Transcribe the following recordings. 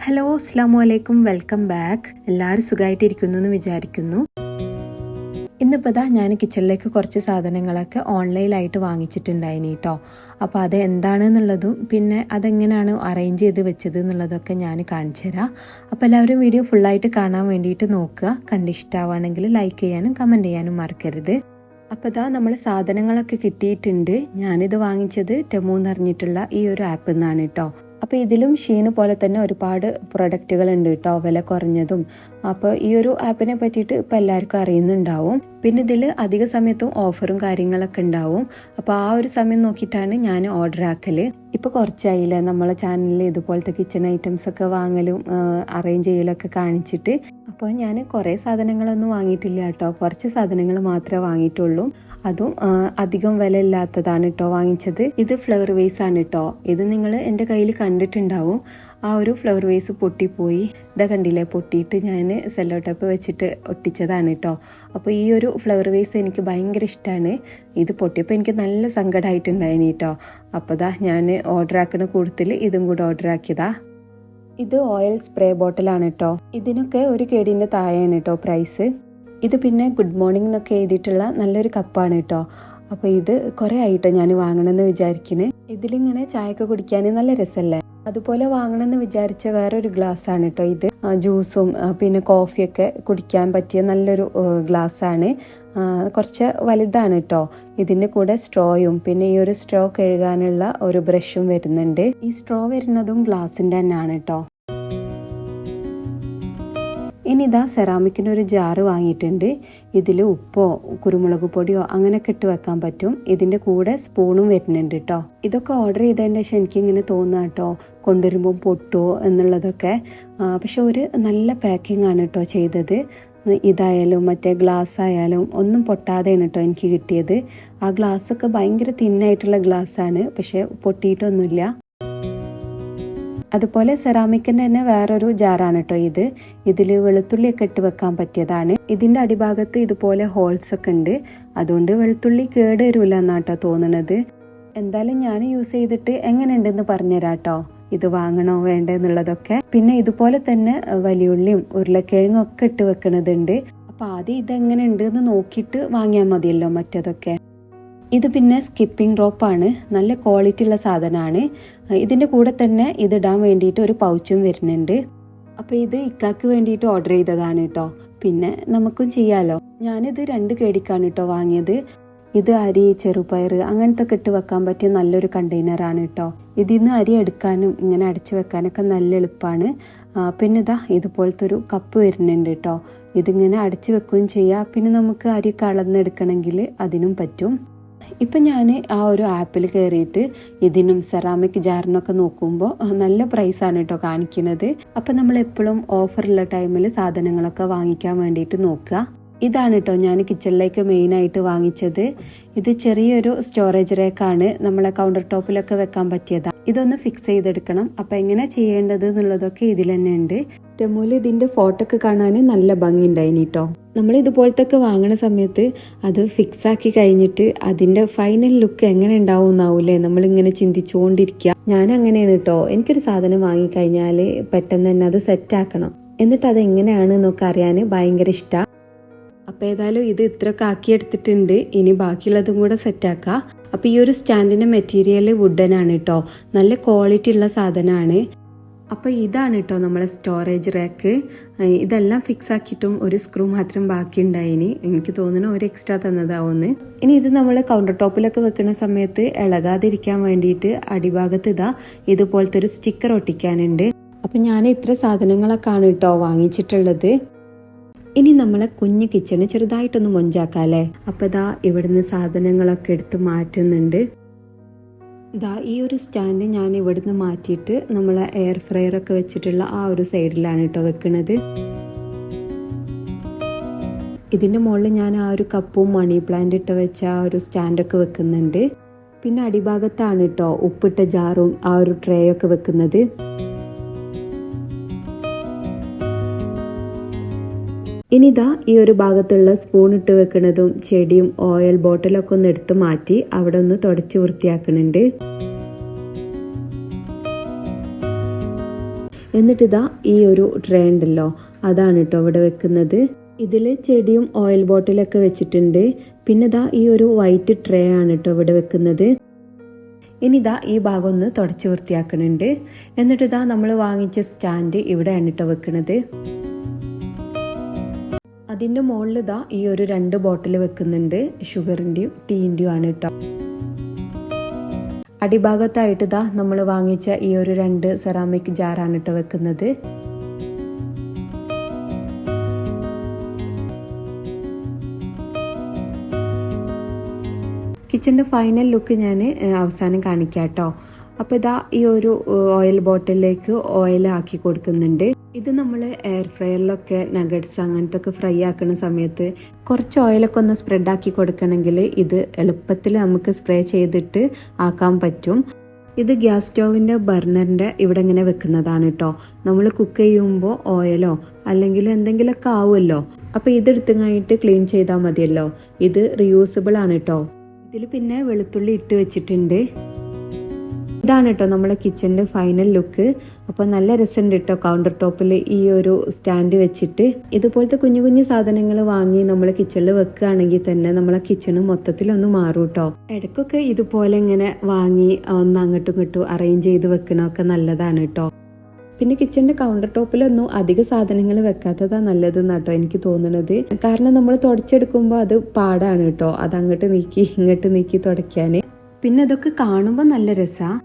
Hello, അസ്സലാമു അലൈക്കും. Welcome back. എല്ലാവരും സുഖമായിട്ടിരിക്കുന്നു എന്ന് വിചാരിക്കുന്നു. ഇന്നിപ്പോൾ ഞാൻ കിച്ചണിലേക്ക് കുറച്ച് സാധനങ്ങളൊക്കെ ഓൺലൈനായിട്ട് വാങ്ങിച്ചിട്ടുണ്ടായിനി കേട്ടോ. അപ്പോൾ അത് എന്താണെന്നുള്ളതും പിന്നെ അതെങ്ങനെയാണ് അറേഞ്ച് ചെയ്ത് വെച്ചത് എന്നുള്ളതൊക്കെ ഞാൻ കാണിച്ചു തരാം. അപ്പോൾ എല്ലാവരും വീഡിയോ ഫുള്ളായിട്ട് കാണാൻ വേണ്ടിയിട്ട് നോക്കുക. കണ്ടിഷ്ടമാവുകയാണെങ്കിൽ ലൈക്ക് ചെയ്യാനും കമൻറ്റ് ചെയ്യാനും മറക്കരുത്. അപ്പോൾ നമ്മൾ സാധനങ്ങളൊക്കെ കിട്ടിയിട്ടുണ്ട്. ഞാനിത് വാങ്ങിച്ചത് ടെമു എന്ന് പറഞ്ഞിട്ടുള്ള ഈ ഒരു ആപ്പിൽ നിന്നാണ് കേട്ടോ. അപ്പോൾ ഇതിലും ഷീന് പോലെ തന്നെ ഒരുപാട് പ്രൊഡക്റ്റുകൾ ഉണ്ട് കേട്ടോ, വില കുറഞ്ഞതും. അപ്പോൾ ഈ ഒരു ആപ്പിനെ പറ്റിയിട്ട് ഇപ്പോൾ എല്ലാവർക്കും അറിയുന്നുണ്ടാവും. പിന്നെ ഇതിൽ അധിക സമയത്തും ഓഫറും കാര്യങ്ങളൊക്കെ ഉണ്ടാവും. അപ്പോൾ ആ ഒരു സമയം നോക്കിയിട്ടാണ് ഞാൻ ഓർഡർ ആക്കൽ. ഇപ്പോൾ കുറച്ചായില്ലേ നമ്മളെ ചാനലിൽ ഇതുപോലത്തെ കിച്ചൺ ഐറ്റംസ് ഒക്കെ വാങ്ങലും അറേഞ്ച് ചെയ്യലൊക്കെ കാണിച്ചിട്ട്. അപ്പോൾ ഞാൻ കുറേ സാധനങ്ങളൊന്നും വാങ്ങിയിട്ടില്ല കേട്ടോ, കുറച്ച് സാധനങ്ങൾ മാത്രമേ വാങ്ങിയിട്ടുള്ളൂ. അതും അധികം വില ഇല്ലാത്തതാണ് കേട്ടോ വാങ്ങിച്ചത്. ഇത് ഫ്ലവർ വേസ് ആണ് കേട്ടോ. ഇത് നിങ്ങൾ എൻ്റെ കയ്യിൽ കണ്ടിട്ടുണ്ടാവും. ആ ഒരു ഫ്ലവർ വേസ് പൊട്ടിപ്പോയി. ഇതാ കണ്ടില്ലേ, പൊട്ടിയിട്ട് ഞാൻ സെല്ലോ ടേപ്പ് വെച്ചിട്ട് ഒട്ടിച്ചതാണ് കേട്ടോ. അപ്പോൾ ഈ ഒരു ഫ്ലവർ വേസ് എനിക്ക് ഭയങ്കര ഇഷ്ടമാണ്. ഇത് പൊട്ടിയപ്പോൾ എനിക്ക് നല്ല സങ്കടമായിട്ടുണ്ടായിനി കേട്ടോ. അപ്പോൾ ഞാൻ ഓർഡർ ആക്കുന്ന കൂട്ടത്തിൽ ഇതും കൂടെ ഓർഡർ ആക്കിയതാ. ഇത് ഓയിൽ സ്പ്രേ ബോട്ടിലാണ് കേട്ടോ. ഇതിനൊക്കെ ഒരു കേടിൻ്റെ താഴെയാണ് കേട്ടോ പ്രൈസ്. ഇത് പിന്നെ ഗുഡ് മോർണിംഗ് എന്നൊക്കെ എഴുതിയിട്ടുള്ള നല്ലൊരു കപ്പാണ് കേട്ടോ. അപ്പോൾ ഇത് കുറേ ആയിട്ടോ ഞാൻ വാങ്ങണമെന്ന് വിചാരിക്കുന്നത്. ഇതിലിങ്ങനെ ചായയൊക്കെ കുടിക്കാൻ നല്ല രസമല്ലേ. അതുപോലെ വാങ്ങണമെന്ന് വിചാരിച്ച വേറൊരു ഗ്ലാസ് ആണ് കേട്ടോ ഇത്. ജ്യൂസും പിന്നെ കോഫിയൊക്കെ കുടിക്കാൻ പറ്റിയ നല്ലൊരു ഗ്ലാസ്സാണ്. കുറച്ച് വലുതാണ് കേട്ടോ. ഇതിൻ്റെ കൂടെ സ്ട്രോയും പിന്നെ ഈ ഒരു സ്ട്രോ കഴുകാനുള്ള ഒരു ബ്രഷും വരുന്നുണ്ട്. ഈ സ്ട്രോ വരുന്നതും ഗ്ലാസിൻ്റെ തന്നെയാണ് കേട്ടോ. ഇനി ഇതാ സെറാമിക്കിൻ്റെ ഒരു ജാറ് വാങ്ങിയിട്ടുണ്ട്. ഇതിൽ ഉപ്പോ കുരുമുളക് പൊടിയോ അങ്ങനെയൊക്കെ ഇട്ട് വെക്കാൻ പറ്റും. ഇതിൻ്റെ കൂടെ സ്പൂണും വരുന്നുണ്ട് കേട്ടോ. ഇതൊക്കെ ഓർഡർ ചെയ്തതിൻ്റെ ശേഷം എനിക്കിങ്ങനെ തോന്നുക കേട്ടോ, കൊണ്ടുവരുമ്പോൾ പൊട്ടുമോ എന്നുള്ളതൊക്കെ. പക്ഷെ ഒരു നല്ല പാക്കിംഗ് ആണ് കേട്ടോ ചെയ്തത്. ഇതായാലും മറ്റേ ഗ്ലാസ് ആയാലും ഒന്നും പൊട്ടാതെയാണ് കേട്ടോ എനിക്ക് കിട്ടിയത്. ആ ഗ്ലാസ്സൊക്കെ ഭയങ്കര തിന്നായിട്ടുള്ള ഗ്ലാസ്സാണ്, പക്ഷെ പൊട്ടിയിട്ടൊന്നുമില്ല. അതുപോലെ സെറാമിക്കിൻ്റെ തന്നെ വേറൊരു ജാറാണ് കേട്ടോ ഇത്. ഇതിൽ വെളുത്തുള്ളിയൊക്കെ ഇട്ട് വെക്കാൻ പറ്റിയതാണ്. ഇതിൻ്റെ അടിഭാഗത്ത് ഇതുപോലെ ഹോൾസ് ഒക്കെ ഉണ്ട്. അതുകൊണ്ട് വെളുത്തുള്ളി കേട് വരില്ല എന്നാട്ടോ തോന്നുന്നത്. എന്തായാലും ഞാൻ യൂസ് ചെയ്തിട്ട് എങ്ങനെയുണ്ടെന്ന് പറഞ്ഞുതരാം കേട്ടോ, ഇത് വാങ്ങണോ വേണ്ടെന്നുള്ളതൊക്കെ. പിന്നെ ഇതുപോലെ തന്നെ വലിയുള്ളിയും ഉരുളക്കിഴങ്ങും ഒക്കെ ഇട്ട് വെക്കണതുണ്ട്. അപ്പോൾ ആദ്യം ഇതെങ്ങനെ ഉണ്ടെന്ന് നോക്കിയിട്ട് വാങ്ങിയാൽ മതിയല്ലോ മറ്റതൊക്കെ. ഇത് പിന്നെ സ്കിപ്പിംഗ് റോപ്പാണ്. നല്ല ക്വാളിറ്റി ഉള്ള സാധനമാണ്. ഇതിൻ്റെ കൂടെ തന്നെ ഇതിടാൻ വേണ്ടിയിട്ട് ഒരു പൗച്ചും വരുന്നുണ്ട്. അപ്പോൾ ഇത് ഇക്കാക്ക് വേണ്ടിയിട്ട് ഓർഡർ ചെയ്തതാണ് കേട്ടോ. പിന്നെ നമുക്കും ചെയ്യാമല്ലോ. ഞാനിത് 2 കേടിക്കാണ് കേട്ടോ വാങ്ങിയത്. ഇത് അരി, ചെറുപയർ അങ്ങനത്തെ ഒക്കെ ഇട്ട് വെക്കാൻ പറ്റിയ നല്ലൊരു കണ്ടെയ്നറാണ് കേട്ടോ. ഇതിൽ നിന്ന് അരി എടുക്കാനും ഇങ്ങനെ അടച്ചു വെക്കാനൊക്കെ നല്ല എളുപ്പമാണ്. പിന്നെ ഇതുപോലത്തെ ഒരു കപ്പ് വരുന്നുണ്ട് കേട്ടോ. ഇതിങ്ങനെ അടച്ചു വെക്കുകയും ചെയ്യാം. പിന്നെ നമുക്ക് അരി കളന്നെടുക്കണമെങ്കിൽ അതിനും പറ്റും. ഇപ്പം ഞാൻ ആ ഒരു ആപ്പിൽ കയറിയിട്ട് ഇതിനും സെറാമിക് ജാറിനൊക്കെ നോക്കുമ്പോൾ നല്ല പ്രൈസാണ് കേട്ടോ കാണിക്കുന്നത്. അപ്പം നമ്മൾ എപ്പോഴും ഓഫറുള്ള ടൈമിൽ സാധനങ്ങളൊക്കെ വാങ്ങിക്കാൻ വേണ്ടിയിട്ട് നോക്കുക. ഇതാണ് കേട്ടോ ഞാൻ കിച്ചണിലേക്ക് മെയിനായിട്ട് വാങ്ങിച്ചത്. ഇത് ചെറിയൊരു സ്റ്റോറേജ് റേക്കാണ്. നമ്മളെ കൗണ്ടർ ടോപ്പിലൊക്കെ വെക്കാൻ പറ്റിയതാണ്. ഇതൊന്ന് ഫിക്സ് ചെയ്തെടുക്കണം. അപ്പം എങ്ങനെ ചെയ്യേണ്ടത് എന്നുള്ളതൊക്കെ ഇതിൽ തന്നെ ഉണ്ട്. ടെമുവിൽ ഇതിൻ്റെ ഫോട്ടോ ഒക്കെ കാണാൻ നല്ല ഭംഗി ഉണ്ടായിനി കേട്ടോ. നമ്മൾ ഇതുപോലത്തെ ഒക്കെ വാങ്ങണ സമയത്ത് അത് ഫിക്സ് ആക്കി കഴിഞ്ഞിട്ട് അതിൻ്റെ ഫൈനൽ ലുക്ക് എങ്ങനെ ഉണ്ടാവും എന്നാവൂലേ നമ്മളിങ്ങനെ ചിന്തിച്ചുകൊണ്ടിരിക്കുക. ഞാൻ അങ്ങനെയാണ് കേട്ടോ. എനിക്കൊരു സാധനം വാങ്ങിക്കഴിഞ്ഞാൽ പെട്ടെന്ന് തന്നെ അത് സെറ്റാക്കണം. എന്നിട്ട് അത് എങ്ങനെയാണെന്നൊക്കെ അറിയാൻ ഭയങ്കര ഇഷ്ടമാണ്. അപ്പോൾ ഏതായാലും ഇത് ഇത്രയൊക്കെ ആക്കിയെടുത്തിട്ടുണ്ട്. ഇനി ബാക്കിയുള്ളതും കൂടെ സെറ്റാക്കാം. അപ്പോൾ ഈ ഒരു സ്റ്റാൻഡിൻ്റെ മെറ്റീരിയൽ വുഡനാണ് കേട്ടോ. നല്ല ക്വാളിറ്റി ഉള്ള സാധനമാണ്. അപ്പോൾ ഇതാണ് കേട്ടോ നമ്മളെ സ്റ്റോറേജ് റാക്ക്. ഇതെല്ലാം ഫിക്സ് ആക്കിയിട്ടും ഒരു സ്ക്രൂ മാത്രം ബാക്കിയുണ്ടായിനി. എനിക്ക് തോന്നുന്നു ഒരു എക്സ്ട്രാ തന്നതാവുമെന്ന്. ഇനി ഇത് നമ്മൾ കൗണ്ടർ ടോപ്പിലൊക്കെ വെക്കുന്ന സമയത്ത് ഇളകാതിരിക്കാൻ വേണ്ടിയിട്ട് അടിഭാഗത്ത് ഇതുപോലത്തെ ഒരു സ്റ്റിക്കർ ഒട്ടിക്കാനുണ്ട്. അപ്പം ഞാൻ ഇത്ര സാധനങ്ങളൊക്കെയാണ് കേട്ടോ വാങ്ങിച്ചിട്ടുള്ളത്. ഇനി നമ്മളെ കുഞ്ഞ് കിച്ചണ് ചെറുതായിട്ടൊന്ന് മൊഞ്ചാക്കാല്ലേ. അപ്പോൾ ഇവിടുന്ന് സാധനങ്ങളൊക്കെ എടുത്ത് മാറ്റുന്നുണ്ട്. ഈ ഒരു സ്റ്റാൻഡ് ഞാൻ ഇവിടുന്ന് മാറ്റിയിട്ട് നമ്മളെ എയർ ഫ്രയറൊക്കെ വെച്ചിട്ടുള്ള ആ ഒരു സൈഡിലാണ് കേട്ടോ വെക്കുന്നത്. ഇതിൻ്റെ മുകളിൽ ഞാൻ ആ ഒരു കപ്പും മണി പ്ലാന്റ് ഇട്ട് വെച്ച ആ ഒരു സ്റ്റാൻഡൊക്കെ വെക്കുന്നുണ്ട്. പിന്നെ അടിഭാഗത്താണ് കേട്ടോ ഉപ്പിട്ട ജാറും ആ ഒരു ട്രേ ഒക്കെ വെക്കുന്നത്. ഇനി ഈ ഒരു ഭാഗത്തുള്ള സ്പൂൺ ഇട്ട് വെക്കുന്നതും ചെടിയും ഓയിൽ ബോട്ടിലൊക്കെ ഒന്ന് എടുത്ത് മാറ്റി അവിടെ ഒന്ന് തുടച്ച് വൃത്തിയാക്കുന്നുണ്ട്. എന്നിട്ട് ഇതാ ഈ ഒരു ട്രേ ഉണ്ടല്ലോ അതാണ് കേട്ടോ ഇവിടെ വെക്കുന്നത്. ഇതിൽ ചെടിയും ഓയിൽ ബോട്ടിലൊക്കെ വെച്ചിട്ടുണ്ട്. പിന്നെ ഇതാ ഈ ഒരു വൈറ്റ് ട്രേ ആണ് കേട്ടോ ഇവിടെ വെക്കുന്നത്. ഇനി ഇതാ ഈ ഭാഗം ഒന്ന് തുടച്ച് വൃത്തിയാക്കുന്നുണ്ട്. എന്നിട്ട് ഇതാ നമ്മൾ വാങ്ങിച്ച സ്റ്റാൻഡ് ഇവിടെയാണ് കേട്ടോ വെക്കുന്നത്. അതിൻ്റെ മുകളിൽ ഇതാ ഈ ഒരു 2 ബോട്ടിൽ വെക്കുന്നുണ്ട്. ഷുഗറിൻ്റെയും ടീൻ്റെയും ആണ് കേട്ടോ. അടിഭാഗത്തായിട്ട് ഇതാ നമ്മൾ വാങ്ങിച്ച ഈ ഒരു 2 സെറാമിക് ജാറാണ് കേട്ടോ വെക്കുന്നത്. കിച്ചൻ്റെ ഫൈനൽ ലുക്ക് ഞാൻ അവസാനം കാണിക്കാം കേട്ടോ. അപ്പോൾ ഇതാ ഈ ഒരു ഓയിൽ ബോട്ടിലേക്ക് ഓയിൽ ആക്കി കൊടുക്കുന്നുണ്ട്. ഇത് നമ്മൾ എയർ ഫ്രയറിലൊക്കെ നഗറ്റ്സ് അങ്ങനത്തെ ഒക്കെ ഫ്രൈ ആക്കുന്ന സമയത്ത് കുറച്ച് ഓയിലൊക്കെ ഒന്ന് സ്പ്രെഡ് ആക്കി കൊടുക്കണമെങ്കിൽ ഇത് എളുപ്പത്തിൽ നമുക്ക് സ്പ്രേ ചെയ്തിട്ട് ആക്കാൻ പറ്റും. ഇത് ഗ്യാസ് സ്റ്റോവിൻ്റെ ബർണറിൻ്റെ ഇവിടെ ഇങ്ങനെ വെക്കുന്നതാണ് കേട്ടോ. നമ്മൾ കുക്ക് ചെയ്യുമ്പോൾ ഓയിലോ അല്ലെങ്കിൽ എന്തെങ്കിലുമൊക്കെ ആവുമല്ലോ, അപ്പോൾ ഇതെടുത്ത് കഴിഞ്ഞിട്ട് ക്ലീൻ ചെയ്താൽ മതിയല്ലോ. ഇത് റീയൂസബിൾ ആണ് കേട്ടോ. ഇതിൽ പിന്നെ വെളുത്തുള്ളി ഇട്ട് വെച്ചിട്ടുണ്ട്. ഇതാണ് കേട്ടോ നമ്മളെ കിച്ചൻ്റെ ഫൈനൽ ലുക്ക്. അപ്പോൾ നല്ല രസമുണ്ട് കേട്ടോ കൗണ്ടർ ടോപ്പിൽ ഈ ഒരു സ്റ്റാൻഡ് വെച്ചിട്ട്. ഇതുപോലത്തെ കുഞ്ഞു കുഞ്ഞു സാധനങ്ങൾ വാങ്ങി നമ്മൾ കിച്ചണിൽ വെക്കുകയാണെങ്കിൽ തന്നെ നമ്മളെ കിച്ചണ് മൊത്തത്തിലൊന്ന് മാറും കേട്ടോ. ഇടയ്ക്കൊക്കെ ഇതുപോലെ ഇങ്ങനെ വാങ്ങി ഒന്ന് അങ്ങോട്ടും ഇങ്ങോട്ടും അറേഞ്ച് ചെയ്ത് വെക്കണമൊക്കെ നല്ലതാണ് കേട്ടോ. പിന്നെ കിച്ചൻ്റെ കൗണ്ടർ ടോപ്പിലൊന്നും അധിക സാധനങ്ങൾ വെക്കാത്തതാണ് നല്ലതെന്ന് കേട്ടോ എനിക്ക് തോന്നുന്നത്. കാരണം നമ്മൾ തുടച്ചെടുക്കുമ്പോൾ അത് പാടാണ് കേട്ടോ, അത് അങ്ങോട്ട് നീക്കി ഇങ്ങോട്ട് നീക്കി തുടയ്ക്കാൻ. പിന്നെ ഇതൊക്കെ കാണുമ്പോൾ നല്ല രസമാണ്.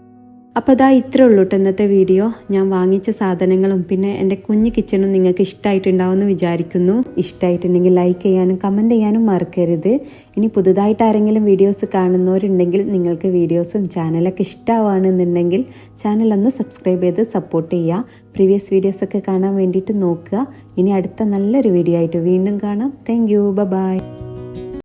അപ്പോൾ അതാ ഇത്രേ ഉള്ളൂ കേട്ടോ ഇന്നത്തെ വീഡിയോ. ഞാൻ വാങ്ങിച്ച സാധനങ്ങളും പിന്നെ എൻ്റെ കുഞ്ഞു കിച്ചണും നിങ്ങൾക്ക് ഇഷ്ടമായിട്ടുണ്ടാവുമെന്ന് വിചാരിക്കുന്നു. ഇഷ്ടമായിട്ടുണ്ടെങ്കിൽ ലൈക്ക് ചെയ്യാനും കമൻറ്റ് ചെയ്യാനും മറക്കരുത്. ഇനി പുതുതായിട്ട് ആരെങ്കിലും വീഡിയോസ് കാണുന്നവരുണ്ടെങ്കിൽ നിങ്ങൾക്ക് വീഡിയോസും ചാനലൊക്കെ ഇഷ്ടമാവുകയാണെന്നുണ്ടെങ്കിൽ ചാനലൊന്ന് സബ്സ്ക്രൈബ് ചെയ്ത് സപ്പോർട്ട് ചെയ്യുക. പ്രീവിയസ് വീഡിയോസൊക്കെ കാണാൻ വേണ്ടിയിട്ട് നോക്കുക. ഇനി അടുത്ത നല്ലൊരു വീഡിയോ ആയിട്ട് വീണ്ടും കാണാം. Thank you. ബൈ.